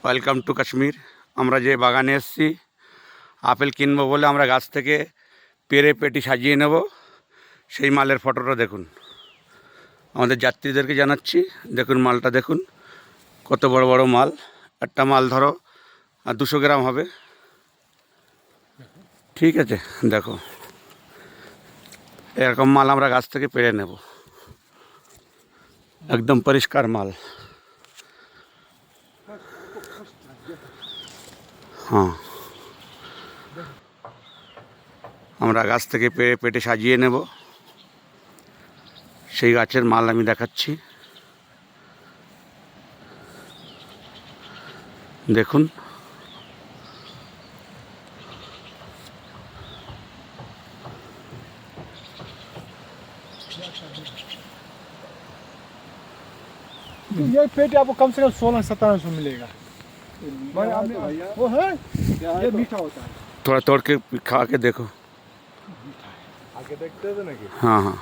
Welcome to Kashmir. আমরা যে বাগানে এসেছি আপেল কিনবো বলে আমরা গাছ থেকে পেরে পেটি সাজিয়ে নেব, সেই মালের ফটোটা দেখুন। আমাদের যাত্রীদেরকে জানাচ্ছি, দেখুন মালটা দেখুন, কত বড় বড় মাল। একটা মাল ধরো 200 গ্রাম হবে, ঠিক আছে। দেখো এরকম মাল আমরা গাছ থেকে পেরে নেব, একদম পরিষ্কার মাল। হ্যাঁ, আমরা গাছ থেকে পেরে পেটে সাজিয়ে নেব, সেই গাছের মাল আমি দেখাচ্ছি। দেখুন ये पेट आपको कम से कम 1600-1700 मिलेगा। वो है ये मीठा होता है। थोड़ा तोड़ के खा के देखो। आगे देखते थे ना कि हाँ हाँ।